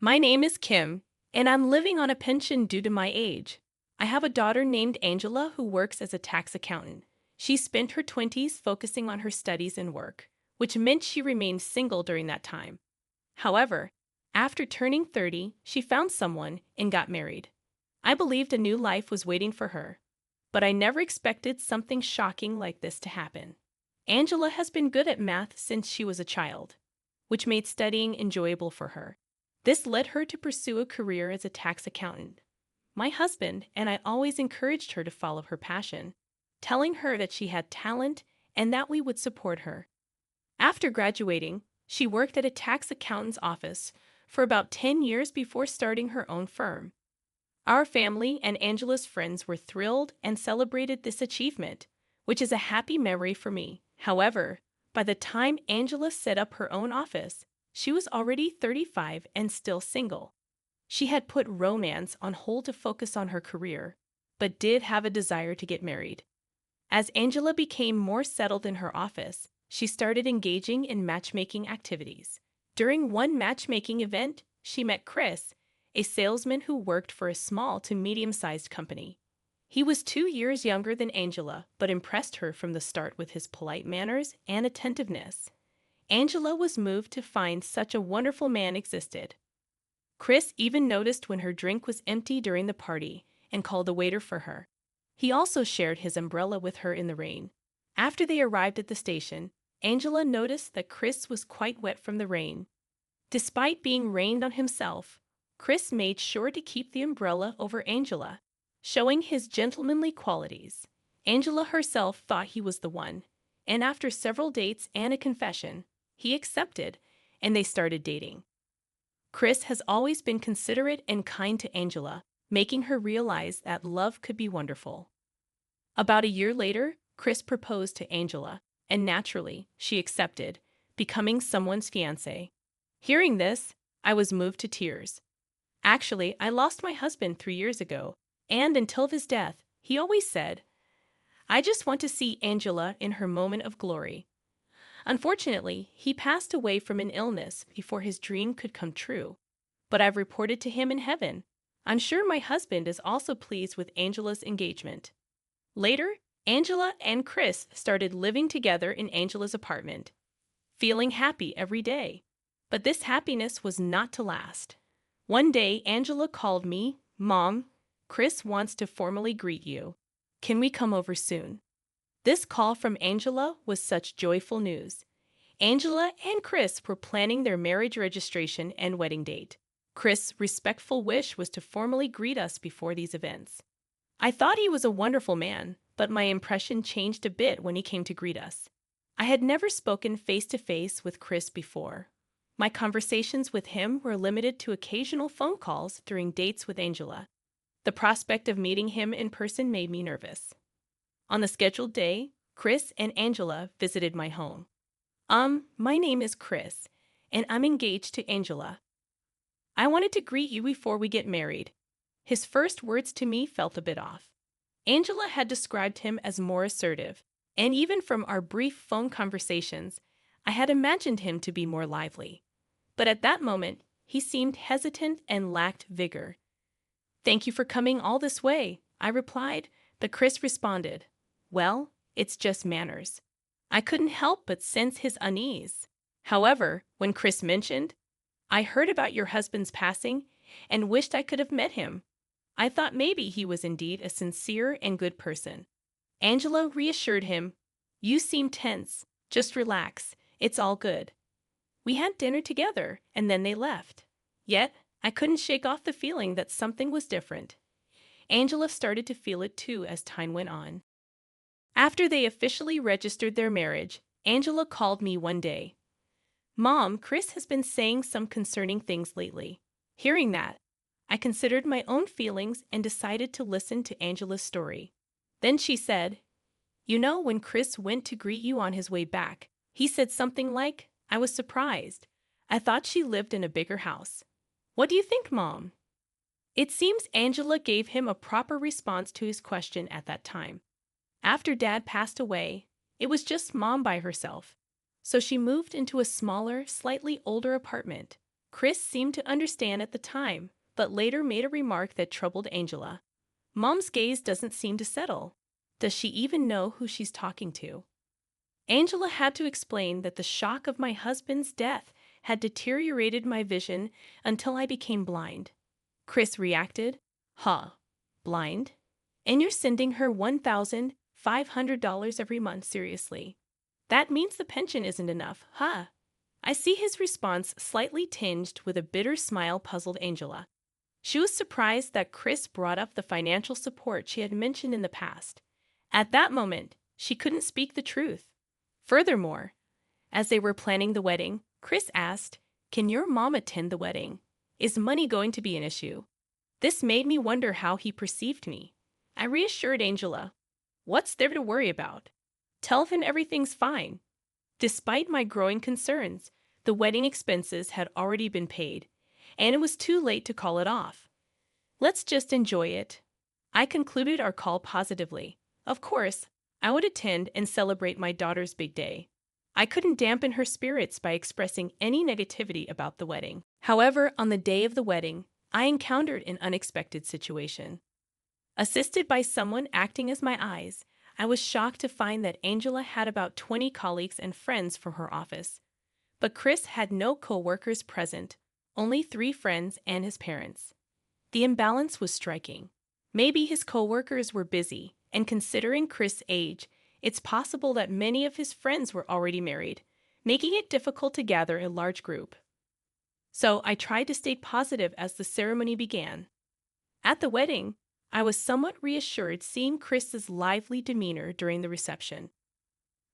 My name is Kim, and I'm living on a pension due to my age. I have a daughter named Angela who works as a tax accountant. She spent her 20s focusing on her studies and work, which meant she remained single during that time. However, after turning 30, she found someone and got married. I believed a new life was waiting for her, but I never expected something shocking like this to happen. Angela has been good at math since she was a child, which made studying enjoyable for her. This led her to pursue a career as a tax accountant. My husband and I always encouraged her to follow her passion, telling her that she had talent and that we would support her. After graduating, she worked at a tax accountant's office for about 10 years before starting her own firm. Our family and Angela's friends were thrilled and celebrated this achievement, which is a happy memory for me. However, by the time Angela set up her own office, she was already 35 and still single. She had put romance on hold to focus on her career, but did have a desire to get married. As Angela became more settled in her office, she started engaging in matchmaking activities. During one matchmaking event, she met Chris, a salesman who worked for a small to medium-sized company. He was 2 years younger than Angela, but impressed her from the start with his polite manners and attentiveness. Angela was moved to find such a wonderful man existed. Chris even noticed when her drink was empty during the party and called the waiter for her. He also shared his umbrella with her in the rain. After they arrived at the station, Angela noticed that Chris was quite wet from the rain. Despite being rained on himself, Chris made sure to keep the umbrella over Angela, showing his gentlemanly qualities. Angela herself thought he was the one, and after several dates and a confession, he accepted, and they started dating. Chris has always been considerate and kind to Angela, making her realize that love could be wonderful. About a year later, Chris proposed to Angela, and naturally, she accepted, becoming someone's fiancé. Hearing this, I was moved to tears. Actually, I lost my husband 3 years ago, and until his death, he always said, "I just want to see Angela in her moment of glory." Unfortunately, he passed away from an illness before his dream could come true, but I've reported to him in heaven. I'm sure my husband is also pleased with Angela's engagement. Later, Angela and Chris started living together in Angela's apartment, feeling happy every day. But this happiness was not to last. One day, Angela called me, "Mom, Chris wants to formally greet you. Can we come over soon?" This call from Angela was such joyful news. Angela and Chris were planning their marriage registration and wedding date. Chris' respectful wish was to formally greet us before these events. I thought he was a wonderful man, but my impression changed a bit when he came to greet us. I had never spoken face-to-face with Chris before. My conversations with him were limited to occasional phone calls during dates with Angela. The prospect of meeting him in person made me nervous. On the scheduled day, Chris and Angela visited my home. My name is Chris, and I'm engaged to Angela. I wanted to greet you before we get married. His first words to me felt a bit off. Angela had described him as more assertive, and even from our brief phone conversations, I had imagined him to be more lively. But at that moment, he seemed hesitant and lacked vigor. "Thank you for coming all this way," I replied, but Chris responded, "Well, it's just manners." I couldn't help but sense his unease. However, when Chris mentioned, "I heard about your husband's passing and wished I could have met him," I thought maybe he was indeed a sincere and good person. Angela reassured him, "You seem tense. Just relax. It's all good." We had dinner together, and then they left. Yet, I couldn't shake off the feeling that something was different. Angela started to feel it too as time went on. After they officially registered their marriage, Angela called me one day. "Mom, Chris has been saying some concerning things lately." Hearing that, I considered my own feelings and decided to listen to Angela's story. Then she said, "You know, when Chris went to greet you on his way back, he said something like, 'I was surprised. I thought she lived in a bigger house.' What do you think, Mom?" It seems Angela gave him a proper response to his question at that time. After Dad passed away, it was just Mom by herself, so she moved into a smaller, slightly older apartment. Chris seemed to understand at the time, but later made a remark that troubled Angela. Mom's gaze doesn't seem to settle. Does she even know who she's talking to? Angela had to explain that the shock of my husband's death had deteriorated my vision until I became blind. Chris reacted, "Huh, blind? And you're sending her $1,500 every month, seriously? That means the pension isn't enough, huh?" I see his response slightly tinged with a bitter smile puzzled Angela. She was surprised that Chris brought up the financial support she had mentioned in the past. At that moment, she couldn't speak the truth. Furthermore, as they were planning the wedding, Chris asked, "Can your mom attend the wedding? Is money going to be an issue?" This made me wonder how he perceived me. I reassured Angela, "What's there to worry about? Tell him everything's fine." Despite my growing concerns, the wedding expenses had already been paid, and it was too late to call it off. "Let's just enjoy it." I concluded our call positively. Of course, I would attend and celebrate my daughter's big day. I couldn't dampen her spirits by expressing any negativity about the wedding. However, on the day of the wedding, I encountered an unexpected situation. Assisted by someone acting as my eyes, I was shocked to find that Angela had about 20 colleagues and friends from her office. But Chris had no co-workers present, only 3 friends and his parents. The imbalance was striking. Maybe his co-workers were busy, and considering Chris' age, it's possible that many of his friends were already married, making it difficult to gather a large group. So I tried to stay positive as the ceremony began. At the wedding, I was somewhat reassured seeing Chris's lively demeanor during the reception.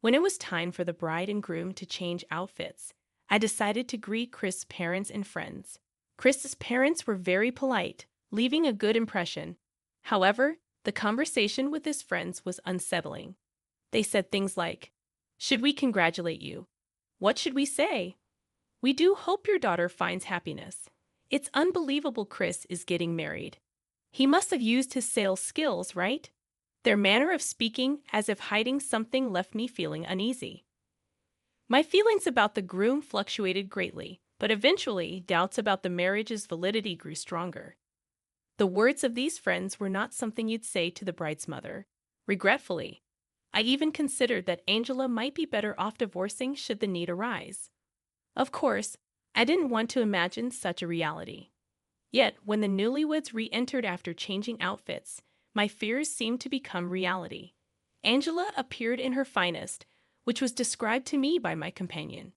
When it was time for the bride and groom to change outfits, I decided to greet Chris' parents and friends. Chris's parents were very polite, leaving a good impression. However, the conversation with his friends was unsettling. They said things like, "Should we congratulate you? What should we say? We do hope your daughter finds happiness. It's unbelievable Chris is getting married. He must have used his sales skills, right?" Their manner of speaking as if hiding something left me feeling uneasy. My feelings about the groom fluctuated greatly, but eventually doubts about the marriage's validity grew stronger. The words of these friends were not something you'd say to the bride's mother. Regretfully, I even considered that Angela might be better off divorcing should the need arise. Of course, I didn't want to imagine such a reality. Yet, when the newlyweds re-entered after changing outfits, my fears seemed to become reality. Angela appeared in her finest, which was described to me by my companion.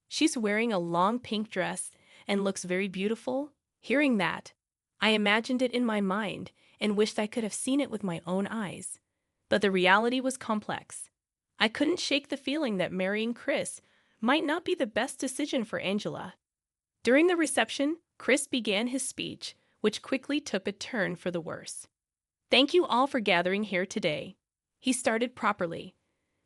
"She's wearing a long pink dress and looks very beautiful." Hearing that, I imagined it in my mind and wished I could have seen it with my own eyes. But the reality was complex. I couldn't shake the feeling that marrying Chris might not be the best decision for Angela. During the reception, Chris began his speech, which quickly took a turn for the worse. "Thank you all for gathering here today." He started properly,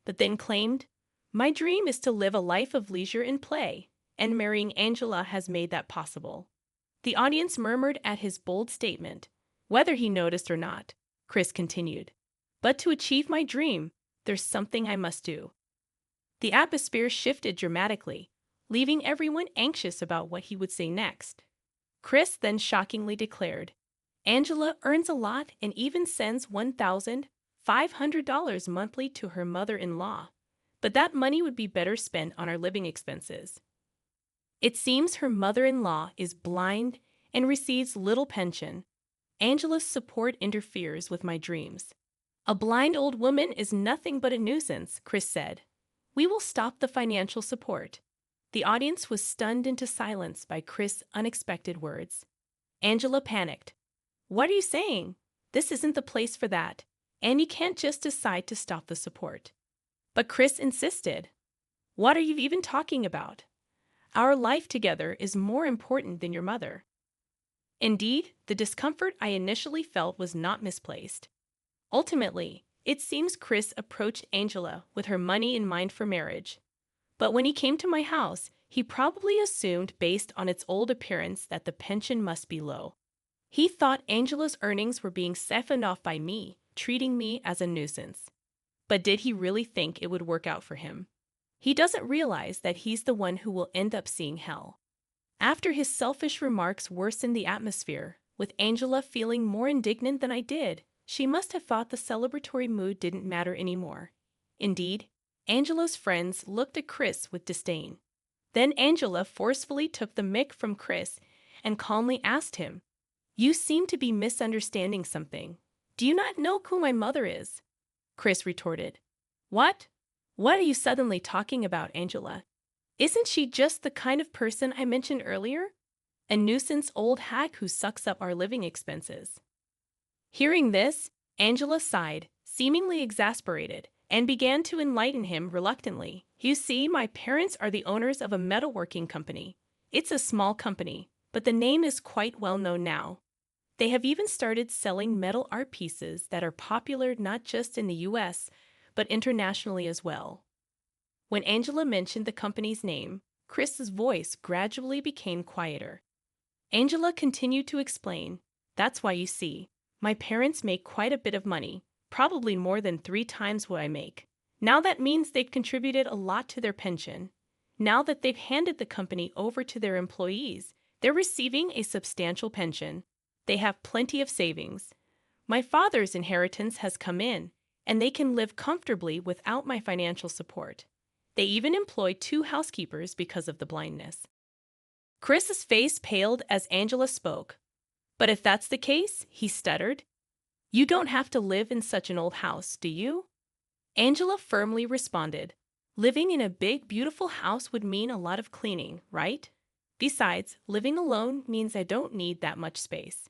but then claimed, "My dream is to live a life of leisure and play, and marrying Angela has made that possible." The audience murmured at his bold statement. Whether he noticed or not, Chris continued, "But to achieve my dream, there's something I must do." The atmosphere shifted dramatically, leaving everyone anxious about what he would say next. Chris then shockingly declared, "Angela earns a lot and even sends $1,500 monthly to her mother-in-law, but that money would be better spent on our living expenses. It seems her mother-in-law is blind and receives little pension. Angela's support interferes with my dreams." "A blind old woman is nothing but a nuisance," Chris said. "We will stop the financial support." The audience was stunned into silence by Chris' unexpected words. Angela panicked. "What are you saying? This isn't the place for that, and you can't just decide to stop the support." But Chris insisted. "What are you even talking about? Our life together is more important than your mother." Indeed, the discomfort I initially felt was not misplaced. Ultimately, it seems Chris approached Angela with her money in mind for marriage. But when he came to my house, he probably assumed based on its old appearance that the pension must be low. He thought Angela's earnings were being siphoned off by me, treating me as a nuisance. But did he really think it would work out for him? He doesn't realize that he's the one who will end up seeing hell. After his selfish remarks worsened the atmosphere, with Angela feeling more indignant than I did, she must have thought the celebratory mood didn't matter anymore. Indeed, Angela's friends looked at Chris with disdain. Then Angela forcefully took the mic from Chris and calmly asked him, "You seem to be misunderstanding something. Do you not know who my mother is?" Chris retorted, "What? What are you suddenly talking about, Angela? Isn't she just the kind of person I mentioned earlier? A nuisance old hag who sucks up our living expenses." Hearing this, Angela sighed, seemingly exasperated, and began to enlighten him reluctantly. "You see, my parents are the owners of a metalworking company. It's a small company, but the name is quite well known now. They have even started selling metal art pieces that are popular not just in the US, but internationally as well." When Angela mentioned the company's name, Chris's voice gradually became quieter. Angela continued to explain, "That's why you see, my parents make quite a bit of money, probably more than 3 times what I make. Now that means they've contributed a lot to their pension. Now that they've handed the company over to their employees, they're receiving a substantial pension. They have plenty of savings. My father's inheritance has come in, and they can live comfortably without my financial support. They even employ 2 housekeepers because of the blindness." Chris's face paled as Angela spoke. "But if that's the case," he stuttered, "you don't have to live in such an old house, do you?" Angela firmly responded, "Living in a big, beautiful house would mean a lot of cleaning, right? Besides, living alone means I don't need that much space."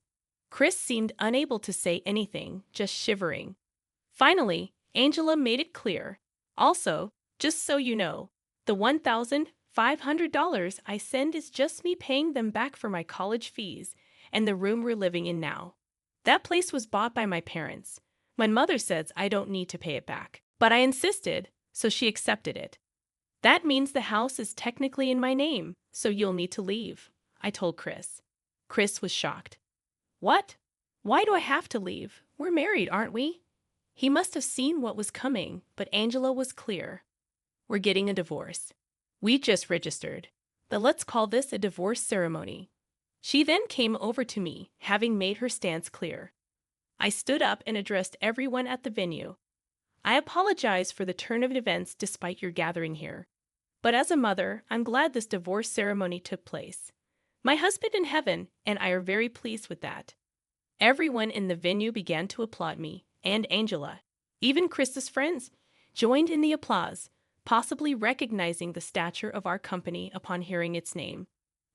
Chris seemed unable to say anything, just shivering. Finally, Angela made it clear. "Also, just so you know, the $1,500 I send is just me paying them back for my college fees and the room we're living in now. That place was bought by my parents. My mother says I don't need to pay it back, but I insisted, so she accepted it. That means the house is technically in my name, so you'll need to leave," I told Chris. Chris was shocked. "What? Why do I have to leave? We're married, aren't we?" He must have seen what was coming, but Angela was clear. "We're getting a divorce. We just registered, but let's call this a divorce ceremony." She then came over to me, having made her stance clear. I stood up and addressed everyone at the venue. "I apologize for the turn of events despite your gathering here. But as a mother, I'm glad this divorce ceremony took place. My husband in heaven and I are very pleased with that." Everyone in the venue began to applaud me and Angela. Even Chris's friends joined in the applause, possibly recognizing the stature of our company upon hearing its name.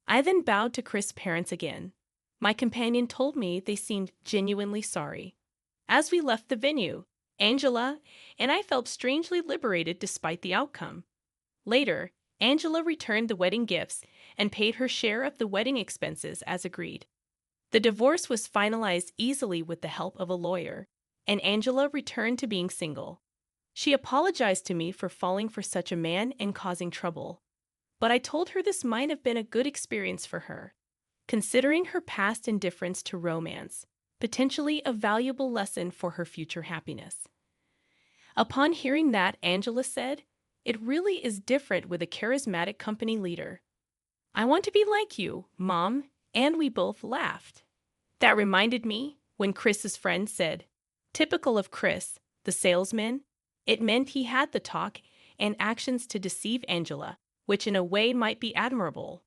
I then bowed to Chris' parents again. My companion told me they seemed genuinely sorry. As we left the venue, Angela and I felt strangely liberated despite the outcome. Later, Angela returned the wedding gifts and paid her share of the wedding expenses as agreed. The divorce was finalized easily with the help of a lawyer, and Angela returned to being single. She apologized to me for falling for such a man and causing trouble, but I told her this might have been a good experience for her, considering her past indifference to romance, potentially a valuable lesson for her future happiness. Upon hearing that, Angela said, "It really is different with a charismatic company leader. I want to be like you, Mom," and we both laughed. That reminded me when Chris's friend said, "Typical of Chris, the salesman." It meant he had the talk and actions to deceive Angela, which in a way might be admirable.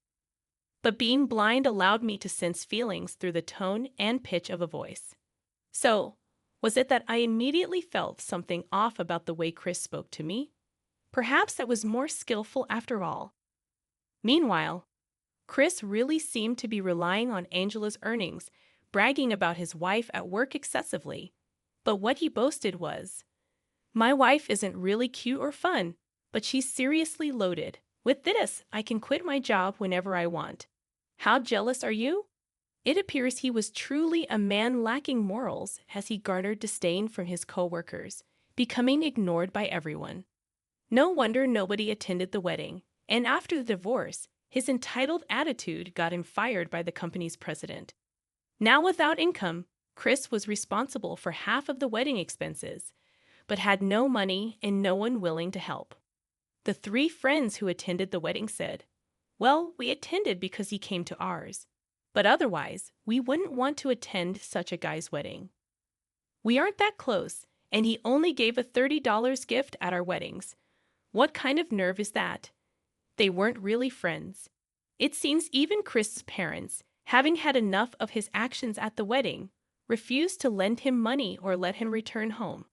But being blind allowed me to sense feelings through the tone and pitch of a voice. So, was it that I immediately felt something off about the way Chris spoke to me? Perhaps that was more skillful after all. Meanwhile, Chris really seemed to be relying on Angela's earnings, bragging about his wife at work excessively. But what he boasted was, "My wife isn't really cute or fun, but she's seriously loaded. With this, I can quit my job whenever I want. How jealous are you?" It appears he was truly a man lacking morals as he garnered disdain from his co-workers, becoming ignored by everyone. No wonder nobody attended the wedding, and after the divorce, his entitled attitude got him fired by the company's president. Now without income, Chris was responsible for half of the wedding expenses, but had no money and no one willing to help. The 3 friends who attended the wedding said, Well, we attended because he came to ours. But otherwise, we wouldn't want to attend such a guy's wedding. We aren't that close, and he only gave a $30 gift at our weddings. What kind of nerve is that? They weren't really friends. It seems even Chris's parents, having had enough of his actions at the wedding, refused to lend him money or let him return home.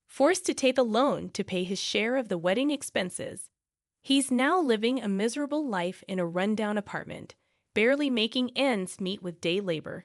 Forced to take a loan to pay his share of the wedding expenses, he's now living a miserable life in a rundown apartment, barely making ends meet with day labor.